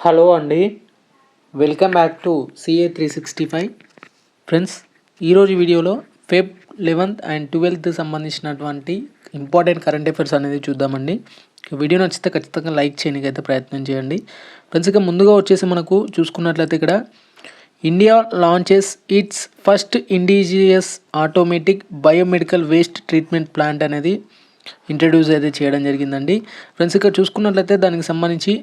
Hello అండి, welcome back to CA 365. Friends, ఈరోజు వీడియోలో ఫెబ్ 11th అండ్ 12th సంబంధించినటువంటి ఇంపార్టెంట్ కరెంట్ అఫైర్స్ అనేది చూద్దామండి. వీడియో నచ్చితే ఖచ్చితంగా లైక్ చేయడానికి అయితే ప్రయత్నం చేయండి. ఫ్రెండ్స్, ఇక ముందుగా వచ్చేసి మనకు చూసుకున్నట్లయితే ఇక్కడ India launches it's first indigenous automatic biomedical waste treatment plant అనేది ఇంట్రడ్యూస్ అయితే చేయడం జరిగిందండి. ఫ్రెండ్స్, ఇక్కడ చూసుకున్నట్లయితే దానికి సంబంధించి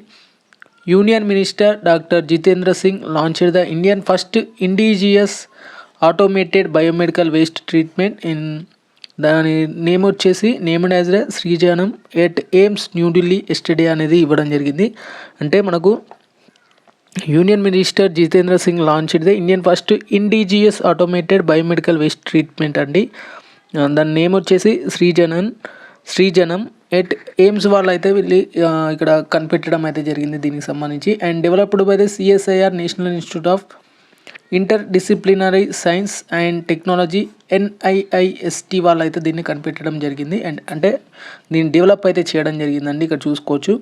union minister doctor Jitendra Singh launched the Indian first indigenous automated biomedical waste treatment in దాని నేమ్ వచ్చేసి named as శ్రీజనం at AIIMS New Delhi yesterday అనేది ఇవ్వడం జరిగింది. అంటే మనకు union minister Jitendra Singh launched the Indian first indigenous automated biomedical waste treatment అండి. దాని నేమ్ వచ్చేసి శ్రీజనం ఎట్ ఎయిమ్స్ వాళ్ళు అయితే వెళ్ళి ఇక్కడ కనిపెట్టడం అయితే జరిగింది దీనికి సంబంధించి. And developed by the CSIR national institute of inter disciplinary science and technology NIIST వాళ్ళు అయితే దీన్ని కనిపెట్టడం జరిగింది. అండ్ అంటే దీన్ని డెవలప్ అయితే చేయడం జరిగిందండి, ఇక్కడ చూసుకోవచ్చు.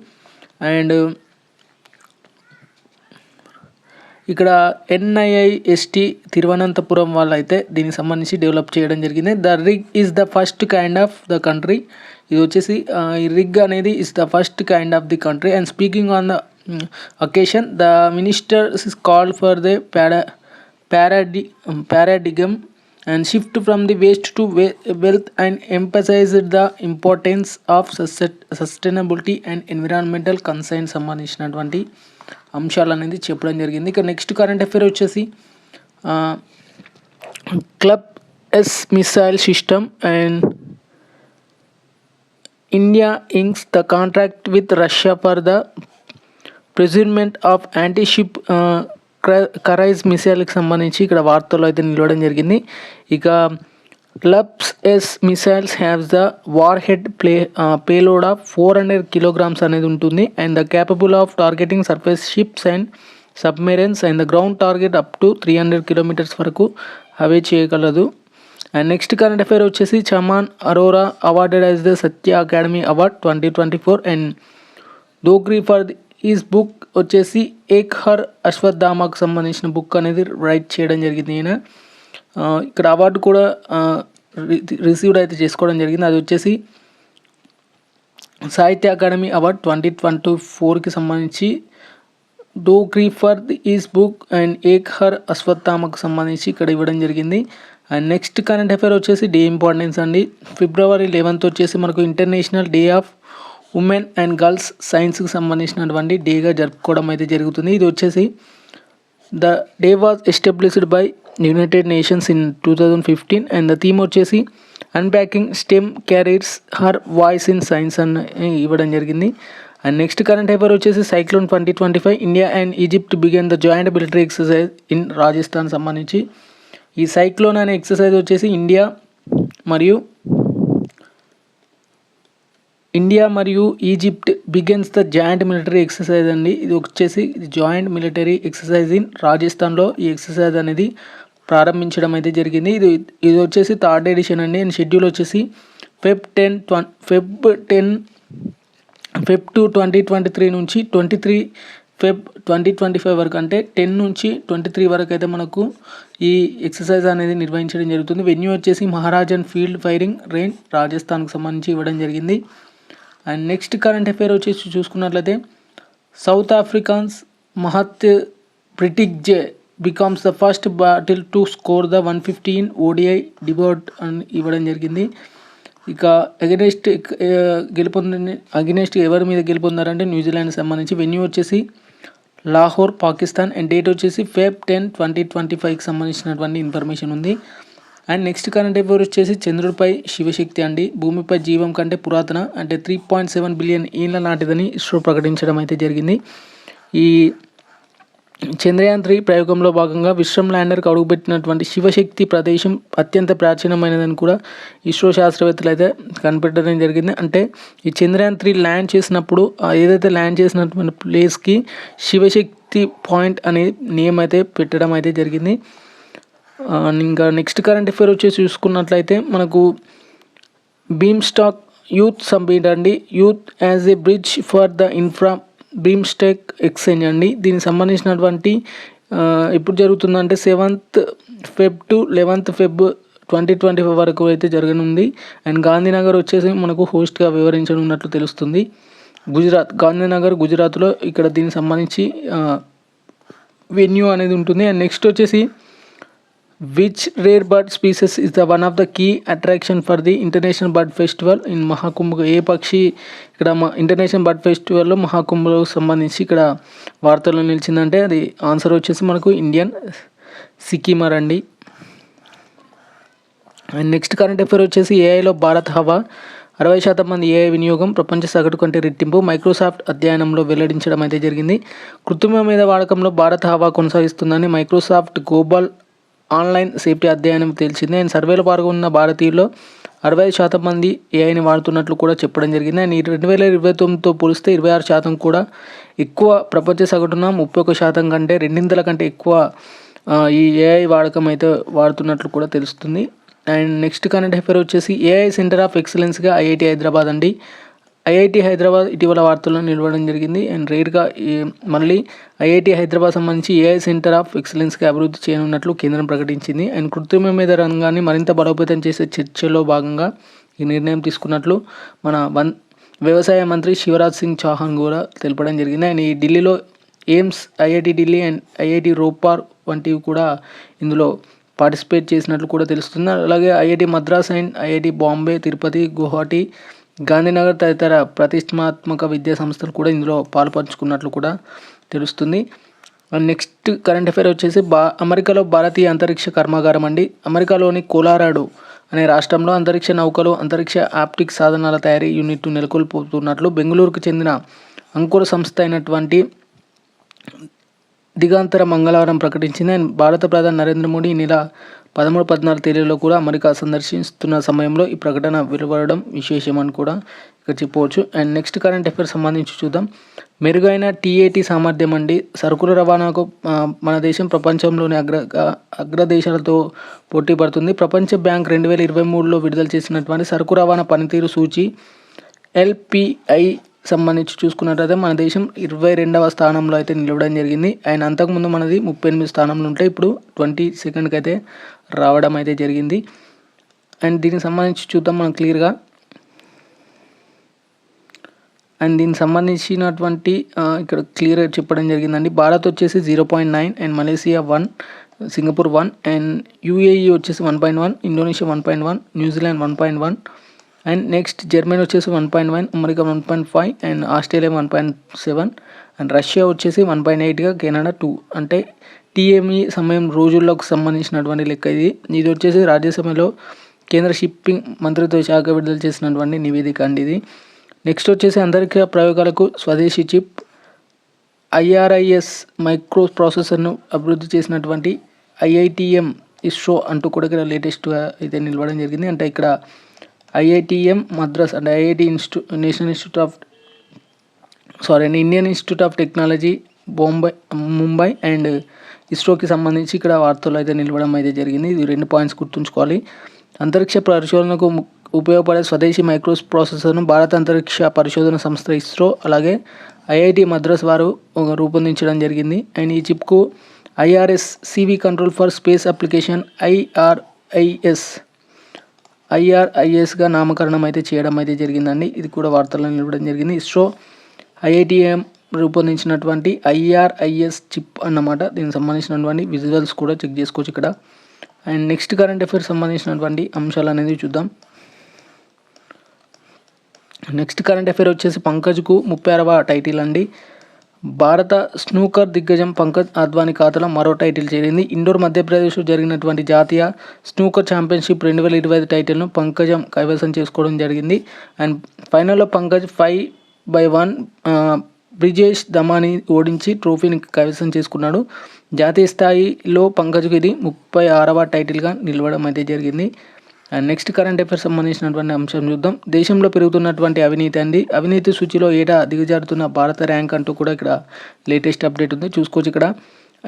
అండ్ ఇక్కడ NIIST తిరువనంతపురం వాళ్ళు అయితే దీనికి సంబంధించి డెవలప్ చేయడం జరిగింది. The rig is the first kind of the country. ఇది వచ్చేసి ఈ రిగ్ అనేది is the first kind of the country. And speaking on the occasion the minister is called for the paradigm and shift from the waste to wealth and emphasized the importance of sustainability and environmental concern సంబంధించినటువంటి అంశాలు అనేది చెప్పడం జరిగింది. ఇక next current affair వచ్చేసి club S missile system and India inks the contract with Russia for the procurement of antiship cruise మిసైల్కి సంబంధించి ఇక్కడ వార్తల్లో అయితే నిలవడం జరిగింది. ఇక clubs S missiles haves the warhead payload of 400 kilograms అనేది ఉంటుంది. And the capable of targeting surface ships and submarines and the ground target up to 300 kilometers వరకు అవే చేయగలదు. అండ్ నెక్స్ట్ కరెంట్ అఫైర్ వచ్చేసి Chaman Arora awarded as the Sahitya Akademi award 2024. And Dogri for his book వచ్చేసి ఏక్ హర్ అశ్వత్థామకు సంబంధించిన book అనేది right చేయడం జరిగింది. ఈయన ఇక్కడ అవార్డు కూడా రిసీవ్డ్ అయితే చేసుకోవడం జరిగింది. అది వచ్చేసి సాహిత్య అకాడమీ అవార్డ్ 2024కి సంబంధించి Dogri for his book and Ek Har అశ్వత్థామకు సంబంధించి ఇక్కడ ఇవ్వడం జరిగింది. అండ్ నెక్స్ట్ కరెంట్ అఫైర్ వచ్చేసి డే ఇంపార్టెన్స్ అండి. February 11th వచ్చేసి మనకు international day of women and girls సైన్స్కి సంబంధించినటువంటి డేగా జరుపుకోవడం అయితే జరుగుతుంది. ఇది వచ్చేసి the day was established by United Nations in 2015. And the theme వచ్చేసి unpacking STEM careers her voice in science అని ఇవ్వడం జరిగింది. అండ్ నెక్స్ట్ కరెంట్ అఫైర్ వచ్చేసి cyclone 2025 India and Egypt began the joint military exercise in Rajasthan సంబంధించి. ఈ cyclone అనే exercise వచ్చేసి India మరియు Egypt begins the joint military exercise అండి. ఇది వచ్చేసి జాయింట్ మిలిటరీ ఎక్సర్సైజ్ ఇన్ రాజస్థాన్లో ఈ ఎక్సర్సైజ్ అనేది ప్రారంభించడం అయితే జరిగింది. ఇది వచ్చేసి 3rd ఎడిషన్ అండి. అండ్ షెడ్యూల్ వచ్చేసి Feb 2 2023 నుంచి 23 Feb 2025 వరకు, అంటే 10 నుంచి 23 వరకు అయితే మనకు ఈ ఎక్సర్సైజ్ అనేది నిర్వహించడం జరుగుతుంది. వెన్యూ వచ్చేసి మహారాజన్ ఫీల్డ్ ఫైరింగ్ రేంజ్ రాజస్థాన్కు సంబంధించి ఇవ్వడం జరిగింది. అండ్ నెక్స్ట్ కరెంట్ అఫైర్ వచ్చేసి చూసుకున్నట్లయితే South Africans Matthew Breetzke becomes the first batter to score the 150 in ODI debut అని ఇవ్వడం జరిగింది. ఇక అగెనెస్ట్ ఎవరి మీద గెలుపొందారంటే న్యూజిలాండ్కి సంబంధించి. వెన్యూ వచ్చేసి లాహోర్ పాకిస్తాన్. అండ్ డేట్ వచ్చేసి Feb 10 2025కి సంబంధించినటువంటి ఇన్ఫర్మేషన్ ఉంది. అండ్ నెక్స్ట్ కరెంట్ అఫైర్ వచ్చేసి చంద్రుడిపై శివశక్తి అండి భూమిపై జీవం కంటే పురాతన, అంటే 3.7 billion ఏళ్ళ నాటిదని ఇస్రో ప్రకటించడం అయితే జరిగింది. ఈ చంద్రయాన్ 3 ప్రయోగంలో భాగంగా విశ్రమ్ ల్యాండర్కి అడుగుపెట్టినటువంటి శివశక్తి ప్రదేశం అత్యంత ప్రాచీనమైనదని కూడా ఇస్రో శాస్త్రవేత్తలు అయితే కనిపెట్టడం జరిగింది. అంటే ఈ చంద్రయాన్ 3 ల్యాండ్ చేసినప్పుడు ఏదైతే ల్యాండ్ చేసినటువంటి ప్లేస్కి శివశక్తి పాయింట్ అనే నేమ్ అయితే పెట్టడం అయితే జరిగింది. ఇంకా నెక్స్ట్ కరెంట్ అఫైర్ వచ్చేసి చూసుకున్నట్లయితే మనకు బీమ్స్టాక్ యూత్ సమ్మిట్ అండి. Youth as a bridge for the BIMSTEC exchange అండి. దీనికి సంబంధించినటువంటి ఎప్పుడు జరుగుతుందంటే 7th Feb to 11th Feb 2025 వరకు అయితే జరగనుంది. అండ్ గాంధీనగర్ వచ్చేసి మనకు హోస్ట్గా వివరించనున్నట్లు తెలుస్తుంది. గాంధీనగర్ గుజరాత్లో ఇక్కడ దీనికి సంబంధించి వెన్యూ అనేది ఉంటుంది. అండ్ నెక్స్ట్ వచ్చేసి which rare bird species is the one of the key attraction for the international bird festival in Mahakumbh. ఏ పక్షి ఇక్కడ ఇంటర్నేషనల్ బర్డ్ ఫెస్టివల్లో మహాకుంభ్కు సంబంధించి ఇక్కడ వార్తల్లో నిలిచిందంటే అది ఆన్సర్ వచ్చేసి మనకు ఇండియన్ సికిమర్ అండి. అండ్ నెక్స్ట్ కరెంట్ అఫేర్ వచ్చేసి ఏఐలో భారత్ హవా 60% మంది ఏఐ వినియోగం ప్రపంచ సగటు కంటే రెట్టింపు మైక్రోసాఫ్ట్ అధ్యయనంలో వెల్లడించడం అయితే జరిగింది. కృత్రిమ మీద వాడకంలో భారత్ హవా కొనసాగిస్తుందని మైక్రోసాఫ్ట్ గ్లోబల్ ఆన్లైన్ సేఫ్టీ అధ్యయనం తేల్చింది. అండ్ సర్వేలో పాల్గొన్న భారతీయుల్లో 65% మంది ఏఐని వాడుతున్నట్లు కూడా చెప్పడం జరిగింది. అండ్ 2029తో పోలిస్తే 26% కూడా ఎక్కువ. ప్రపంచ సగటున 31% కంటే రెండింతల కంటే ఎక్కువ ఈ ఏఐ వాడకం అయితే వాడుతున్నట్లు కూడా తెలుస్తుంది. అండ్ నెక్స్ట్ కరెంట్ అఫేర్ వచ్చేసి ఏఐ సెంటర్ ఆఫ్ ఎక్సలెన్స్గా ఐఐటి హైదరాబాద్ అండి. ఐఐటి హైదరాబాద్ ఇటీవల వార్తల్లో నిలవడం జరిగింది. అండ్ రేర్గా మళ్ళీ ఐఐటి హైదరాబాద్ సంబంధించి ఏఐ సెంటర్ ఆఫ్ ఎక్సలెన్స్గా అభివృద్ధి చేయనున్నట్లు కేంద్రం ప్రకటించింది. అండ్ కృత్రిమ మీద రంగాన్ని మరింత బలోపేతం చేసే చర్చలో భాగంగా ఈ నిర్ణయం తీసుకున్నట్లు మన వ్యవసాయ మంత్రి శివరాజ్ సింగ్ చౌహాన్ కూడా తెలపడం జరిగింది. అండ్ ఈ ఢిల్లీలో AIIMS, IIT Delhi and IIT Ropar వంటివి కూడా ఇందులో పార్టిసిపేట్ చేసినట్లు కూడా తెలుస్తుంది. అలాగే IIT Madras and IIT Bombay, Tirupati, Guwahati, Gandhinagar తదితర ప్రతిష్టాత్మక విద్యా సంస్థలు కూడా ఇందులో పాల్పంచుకున్నట్లు కూడా తెలుస్తుంది. నెక్స్ట్ కరెంట్ అఫేర్ వచ్చేసి అమెరికాలో భారతీయ అంతరిక్ష కర్మాగారం అండి. అమెరికాలోని కొలరాడో అనే రాష్ట్రంలో అంతరిక్ష నౌకలు, అంతరిక్ష ఆప్టిక్ సాధనాల తయారీ యూనిట్ నెలకొల్పుతున్నట్లు బెంగళూరుకు చెందిన అంకుర సంస్థ అయినటువంటి దిగాంతర మంగళవారం ప్రకటించింది. అండ్ భారత ప్రధాని నరేంద్ర మోడీ ఈ నెల 13-14 తేదీలో కూడా అమెరికా సందర్శిస్తున్న సమయంలో ఈ ప్రకటన వెలువడడం విశేషం అని కూడా ఇక్కడ చెప్పవచ్చు. అండ్ నెక్స్ట్ కరెంట్ అఫేర్ సంబంధించి చూద్దాం. మెరుగైన టీఏటీ సామర్థ్యం అండి. సరుకుల రవాణాకు మన దేశం ప్రపంచంలోని అగ్రదేశాలతో పోటీ పడుతుంది. ప్రపంచ బ్యాంక్ 2023లో విడుదల చేసినటువంటి సరుకు రవాణా పనితీరు సూచి LPI సంబంధించి చూసుకున్నట్లయితే మన దేశం 22వ స్థానంలో అయితే నిలవడం జరిగింది. అండ్ అంతకుముందు మనది 38 స్థానంలో ఉంటే ఇప్పుడు 22కి అయితే రావడం అయితే జరిగింది. అండ్ దీనికి సంబంధించి చూద్దాం మనం క్లియర్గా. అండ్ దీనికి సంబంధించినటువంటి ఇక్కడ క్లియర్గా చెప్పడం జరిగిందండి. భారత్ వచ్చేసి 0.9 and Malaysia 1, Singapore 1 and UAE వచ్చేసి 1.1, Indonesia 1.1, New Zealand 1.1 and next Germany వచ్చేసి 1.1, America 1.5 and Australia 1.7 and Russia వచ్చేసి 1.8గా, కెనడా 2. అంటే TME సమయం రోజుల్లోకి సంబంధించినటువంటి లెక్క ఇది. ఇది వచ్చేసి రాజ్యసభలో కేంద్ర షిప్పింగ్ మంత్రిత్వ శాఖ విడుదల చేసినటువంటి నివేదిక అండి ఇది. నెక్స్ట్ వచ్చేసి అంతరిక్ష ప్రయోగాలకు స్వదేశీ చిప్ IRIS మైక్రో ప్రాసెసర్ను అభివృద్ధి చేసినటువంటి IITM ఇస్రో అంటూ కూడా ఇక్కడ లేటెస్ట్గా అయితే నిలవడం జరిగింది. అంటే ఇక్కడ IITM మద్రాస్ అంటే Indian institute of technology Mumbai and ఇస్రోకి సంబంధించి ఇక్కడ వార్తలు అయితే నిలవడం అయితే జరిగింది. ఇది 2 పాయింట్స్ గుర్తుంచుకోవాలి. అంతరిక్ష పరిశోధనకు ఉపయోగపడే స్వదేశీ మైక్రో ప్రాసెసర్ను భారత అంతరిక్ష పరిశోధన సంస్థ ఇస్రో అలాగే IIT మద్రాస్ వారు రూపొందించడం జరిగింది. అండ్ ఈ చిప్కు IRIS control for space application IRISగా నామకరణం అయితే చేయడం అయితే జరిగిందండి. ఇది కూడా వార్తల్లో నిలవడం జరిగింది. ఇస్రో IITM రూపొందించినటువంటి IRIS చిప్ అన్నమాట. దీనికి సంబంధించినటువంటి విజువల్స్ కూడా చెక్ చేసుకోవచ్చు ఇక్కడ. అండ్ నెక్స్ట్ కరెంట్ అఫేర్స్ సంబంధించినటువంటి అంశాలు అనేది చూద్దాం. నెక్స్ట్ కరెంట్ అఫేర్ వచ్చేసి పంకజ్కు 36వ టైటిల్ అండి. భారత స్నూకర్ దిగ్గజం పంకజ్ అద్వానీ ఖాతాలో మరో టైటిల్ చేరింది. ఇండోర్ మధ్యప్రదేశ్లో జరిగినటువంటి జాతీయ స్నూకర్ ఛాంపియన్షిప్ 2025 టైటిల్ను పంకజం కైవసం చేసుకోవడం జరిగింది. అండ్ ఫైనల్లో పంకజ్ 5-1 బ్రిజేష్ దమాని ఓడించి ట్రోఫీని కైవసం చేసుకున్నాడు. జాతీయ స్థాయిలో పంకజ్కు ఇది 36వ టైటిల్గా నిలవడం అయితే జరిగింది. అండ్ నెక్స్ట్ కరెంట్ అఫేర్స్ సంబంధించినటువంటి అంశం చూద్దాం. దేశంలో పెరుగుతున్నటువంటి అవినీతి అండి. అవినీతి సూచిలో ఏటా దిగజారుతున్న భారత ర్యాంక్ అంటూ కూడా ఇక్కడ లేటెస్ట్ అప్డేట్ ఉంది చూసుకోవచ్చు ఇక్కడ.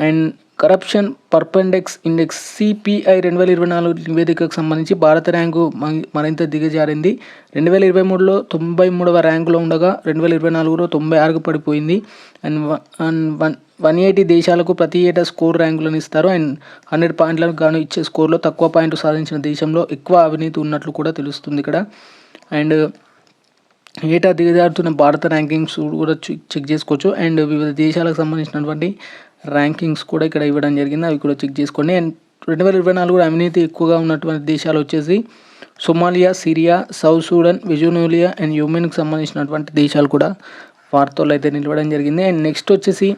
అండ్ కరప్షన్ పర్పెండెక్స్ ఇండెక్స్ సిపిఐ 2024 నివేదికకు సంబంధించి భారత ర్యాంకు మరింత దిగజారింది. 2023లో 93వ ర్యాంకులో ఉండగా 2024లో 96కు పడిపోయింది. అండ్ 180 దేశాలకు ప్రతి ఏటా స్కోర్ ర్యాంకులను ఇస్తారు. అండ్ 100 పాయింట్లకు గాను ఇచ్చే స్కోర్లో తక్కువ పాయింట్లు సాధించిన దేశంలో ఎక్కువ అవినీతి ఉన్నట్లు కూడా తెలుస్తుంది ఇక్కడ. అండ్ ఏటా దిగజారుతున్న భారత ర్యాంకింగ్స్ కూడా చెక్ చేసుకోవచ్చు. అండ్ వివిధ దేశాలకు సంబంధించినటువంటి ర్యాంకింగ్స్ కూడా ఇక్కడ ఇవ్వడం జరిగింది, అవి కూడా చెక్ చేసుకోండి. అండ్ 2024 అవినీతి ఎక్కువగా ఉన్నటువంటి దేశాలు వచ్చేసి సోమాలియా, సిరియా, సౌత్ సూడాన్, వెజువేనియా అండ్ యెమెన్కి సంబంధించినటువంటి దేశాలు కూడా వార్తల్లో అయితే నిలవడం జరిగింది. అండ్ నెక్స్ట్ వచ్చేసి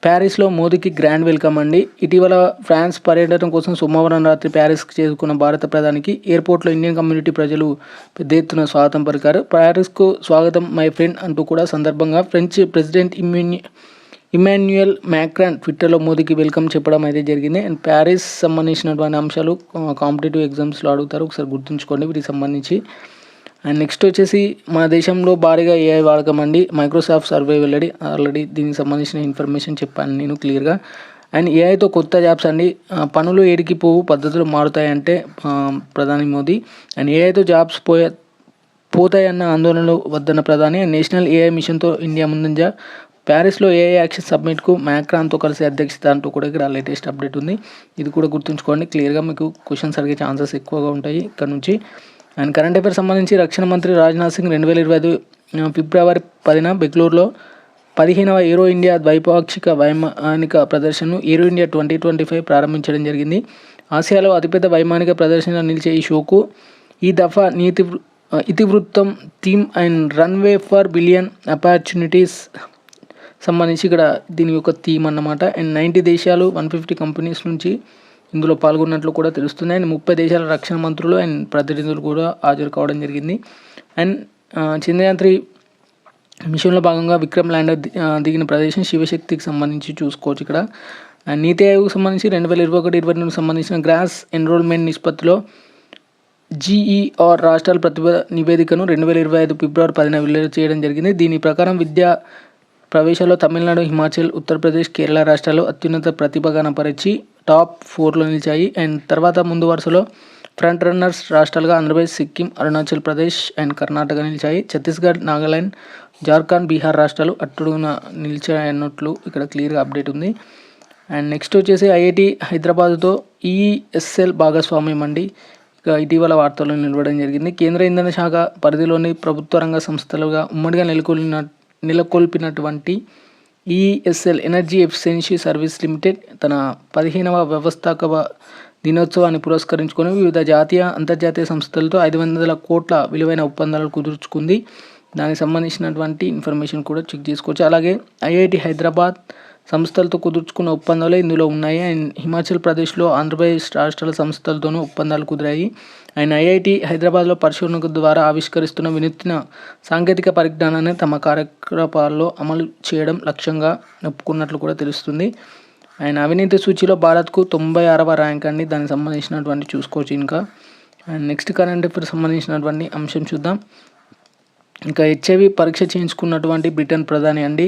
ప్యారిస్లో మోదీకి గ్రాండ్ వెల్కమ్ అండి. ఇటీవల ఫ్రాన్స్ పర్యటన కోసం సోమవారం రాత్రి ప్యారిస్కి చేరుకున్న భారత ప్రధానికి ఎయిర్పోర్ట్లో ఇండియన్ కమ్యూనిటీ ప్రజలు పెద్ద ఎత్తున స్వాగతం పలికారు. ప్యారిస్కు స్వాగతం మై ఫ్రెండ్ అంటూ కూడా సందర్భంగా ఫ్రెంచ్ ప్రెసిడెంట్ ఇమాన్యుయల్ మ్యాక్రాన్ ట్విట్టర్లో మోదీకి వెల్కమ్ చెప్పడం అయితే జరిగింది. అండ్ ప్యారిస్ సంబంధించినటువంటి అంశాలు కాంపిటేటివ్ ఎగ్జామ్స్లో అడుగుతారు, ఒకసారి గుర్తుంచుకోండి వీటికి సంబంధించి. అండ్ నెక్స్ట్ వచ్చేసి మన దేశంలో భారీగా ఏఐ వాడకం అండి. మైక్రోసాఫ్ట్ సర్వే ఆల్రెడీ దీనికి సంబంధించిన ఇన్ఫర్మేషన్ చెప్పాను నేను క్లియర్గా. అండ్ ఏఐతో కొత్త జాబ్స్ అండి, పనులు ఏడికి పోవు పద్ధతులు మారుతాయంటే ప్రధాని మోదీ. అండ్ ఏఐతో జాబ్స్ పోతాయన్న ఆందోళనలు వద్దన్న ప్రధాని. నేషనల్ ఏఐ మిషన్తో ఇండియా ముందంజ. ప్యారిస్లో ఏఐ యాక్షన్ సబ్మిట్కు మ్యాక్రాన్తో కలిసి అధ్యక్షత అంటూ కూడా ఇక్కడ లేటెస్ట్ అప్డేట్ ఉంది. ఇది కూడా గుర్తుంచుకోండి, క్లియర్గా మీకు క్వశ్చన్స్ అడిగే ఛాన్సెస్ ఎక్కువగా ఉంటాయి ఇక్కడ నుంచి. అండ్ కరెంట్ అఫైర్స్ సంబంధించి రక్షణ మంత్రి రాజ్నాథ్ సింగ్ 2025 ఫిబ్రవరి 10న బెంగళూరులో 15వ ఏరో ఇండియా ద్వైపాక్షిక వైమానిక ప్రదర్శనను ఏరో ఇండియా 2025 ప్రారంభించడం జరిగింది. ఆసియాలో అతిపెద్ద వైమానిక ప్రదర్శన నిలిచే ఈ షోకు ఈ దఫా ఇతివృత్తం theme and runway for billion opportunities సంబంధించి ఇక్కడ దీని యొక్క థీమ్ అన్నమాట. అండ్ 90 దేశాలు 150 కంపెనీస్ నుంచి ఇందులో పాల్గొన్నట్లు కూడా తెలుస్తుంది. అండ్ 30 దేశాల రక్షణ మంత్రులు అండ్ ప్రతినిధులు కూడా హాజరు కావడం జరిగింది. అండ్ చంద్రయాన్ 3 మిషన్లో భాగంగా విక్రమ్ ల్యాండర్ దిగిన ప్రదేశం శివశక్తికి సంబంధించి చూసుకోవచ్చు ఇక్కడ. అండ్ నీతి ఆయోగ్కి సంబంధించి 2021-22 సంబంధించిన గ్రాస్ ఎన్రోల్మెంట్ నిష్పత్తిలో GER రాష్ట్రాల ప్రతిభ నివేదికను 2025 ఫిబ్రవరి 10న విడుదల చేయడం జరిగింది. దీని ప్రకారం విద్యా ప్రవేశాల్లో తమిళనాడు, హిమాచల్, ఉత్తరప్రదేశ్, కేరళ రాష్ట్రాలు అత్యున్నత ప్రతిభ కనపరిచి టాప్ 4లో నిలిచాయి. అండ్ తర్వాత ముందు వరుసలో front runners రాష్ట్రాలుగా Andhra Pradesh, Sikkim, Arunachal Pradesh and Karnataka నిలిచాయి. ఛత్తీస్గఢ్, నాగాలాండ్, జార్ఖండ్, బీహార్ రాష్ట్రాలు అట్టుడున నిలిచాయన్నట్లు ఇక్కడ క్లియర్గా అప్డేట్ ఉంది. అండ్ నెక్స్ట్ వచ్చేసి ఐఐటి హైదరాబాద్తో ESL భాగస్వామ్యం అండి. ఇక ఇటీవల వార్తల్లో నిలవడం జరిగింది. కేంద్ర ఇంధన శాఖ పరిధిలోని ప్రభుత్వ రంగ సంస్థలుగా ఉమ్మడిగా నెలకొల్పినటువంటి ESL energy efficiency service limited తన 15వ వ్యవస్థాపక దినోత్సవాన్ని పురస్కరించుకొని వివిధ జాతీయ, అంతర్జాతీయ సంస్థలతో 500 కోట్ల విలువైన ఒప్పందాలు కుదుర్చుకుంది. దానికి సంబంధించినటువంటి ఇన్ఫర్మేషన్ కూడా చెక్ చేసుకోవచ్చు. అలాగే ఐఐటి హైదరాబాద్ సంస్థలతో కుదుర్చుకున్న ఒప్పందాలు ఇందులో ఉన్నాయి. అండ్ హిమాచల్ ప్రదేశ్లో ఆంధ్రప్రదేశ్ రాష్ట్రాల సంస్థలతోనూ ఒప్పందాలు కుదిరాయి. అండ్ ఐఐటి హైదరాబాద్లో పరిశోధన ద్వారా ఆవిష్కరిస్తున్న వినూత్న సాంకేతిక పరిజ్ఞానాన్ని తమ కార్యకలాపాల్లో అమలు చేయడం లక్ష్యంగా ఒప్పుకున్నట్లు కూడా తెలుస్తుంది. అండ్ అవినీతి సూచీలో భారత్కు 96వ ర్యాంక్ అండి, దానికి సంబంధించినటువంటి చూసుకోవచ్చు ఇంకా. అండ్ నెక్స్ట్ కరెంట్ అఫైర్స్ సంబంధించినటువంటి అంశం చూద్దాం. ఇంకా HIV పరీక్ష చేయించుకున్నటువంటి బ్రిటన్ ప్రధాని అండి.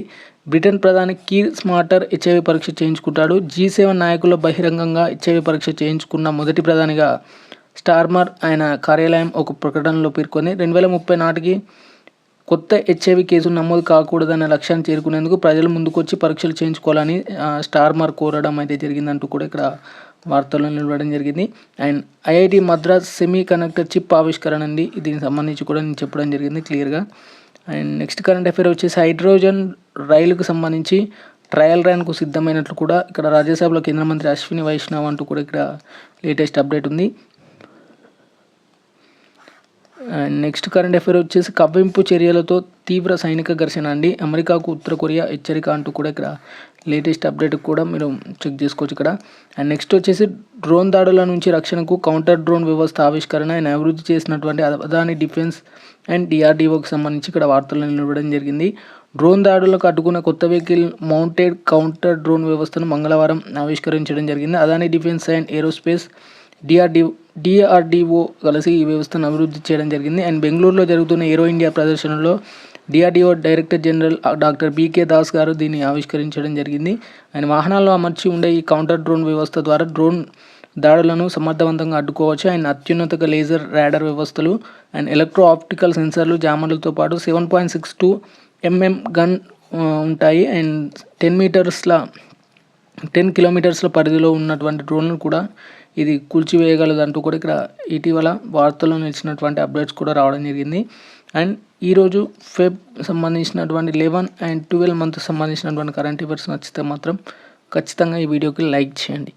బ్రిటన్ ప్రధాని కీర్ స్మార్టర్ HIV పరీక్ష చేయించుకుంటాడు. G7 నాయకుల్లో బహిరంగంగా HIV పరీక్ష చేయించుకున్న మొదటి ప్రధానిగా స్టార్మర్ ఆయన కార్యాలయం ఒక ప్రకటనలో పేర్కొంది. 2030 నాటికి కొత్త HIV కేసులు నమోదు కాకూడదనే లక్ష్యాన్ని చేరుకునేందుకు ప్రజలు ముందుకొచ్చి పరీక్షలు చేయించుకోవాలని స్టార్మర్ కోరడం అయితే జరిగిందంటూ కూడా ఇక్కడ వార్తల్లో నిలవడం జరిగింది. And IIT Madras semi conductor chip ఆవిష్కరణ అండి, దీనికి సంబంధించి కూడా నేను చెప్పడం జరిగింది క్లియర్గా. అండ్ నెక్స్ట్ కరెంట్ అఫైర్ వచ్చేసి హైడ్రోజన్ రైలుకు సంబంధించి ట్రయల్ రన్కు సిద్ధమైనట్లు కూడా ఇక్కడ రాజ్యసభలో కేంద్ర మంత్రి అశ్విని వైష్ణవ్ అంటూ కూడా ఇక్కడ లేటెస్ట్ అప్డేట్ ఉంది. నెక్స్ట్ కరెంట్ అఫైర్ వచ్చేసి కవ్వింపు చర్యలతో తీవ్ర సైనిక ఘర్షణ అండి, అమెరికాకు ఉత్తర కొరియా హెచ్చరిక అంటూ కూడా ఇక్కడ లేటెస్ట్ అప్డేట్ కూడా మీరు చెక్ చేసుకోవచ్చు ఇక్కడ. అండ్ నెక్స్ట్ వచ్చేసి డ్రోన్ దాడుల నుంచి రక్షణకు కౌంటర్ డ్రోన్ వ్యవస్థ ఆవిష్కరణ ఆయన అభివృద్ధి చేసినటువంటి అదాని డిఫెన్స్ అండ్ DRDOకి సంబంధించి ఇక్కడ వార్తలు నిలవడం జరిగింది. డ్రోన్ దాడులకు అడ్డుకున్న కొత్త వెహికల్ మౌంటెడ్ కౌంటర్ డ్రోన్ వ్యవస్థను మంగళవారం ఆవిష్కరించడం జరిగింది. Adani defence and aerospace DRDO కలిసి ఈ వ్యవస్థను అభివృద్ధి చేయడం జరిగింది. అండ్ బెంగళూరులో జరుగుతున్న ఏరో ఇండియా ప్రదర్శనలో DRDO director general doctor B K Das గారు దీన్ని ఆవిష్కరించడం జరిగింది. అండ్ వాహనాల్లో అమర్చి ఉండే ఈ కౌంటర్ డ్రోన్ వ్యవస్థ ద్వారా డ్రోన్ దాడులను సమర్థవంతంగా అడ్డుకోవచ్చు. అండ్ అత్యున్నత లేజర్ రాడార్ వ్యవస్థలు అండ్ ఎలక్ట్రో ఆప్టికల్ సెన్సార్లు జామర్లతో పాటు 7.62 mm గన్ ఉంటాయి. అండ్ 10 కిలోమీటర్స్ల పరిధిలో ఉన్నటువంటి డ్రోన్లను కూడా ఇది కూల్చివేయగలదంటూ కూడా ఇక్కడ ఇటీవల వార్తల్లో నిలిచినటువంటి అప్డేట్స్ కూడా రావడం జరిగింది. అండ్ ఈరోజు ఫెబ్ సంబంధించినటువంటి 11 and 12 మంత్ సంబంధించినటువంటి కరెంట్ అఫైర్స్ నచ్చితే మాత్రం ఖచ్చితంగా ఈ వీడియోకి లైక్ చేయండి.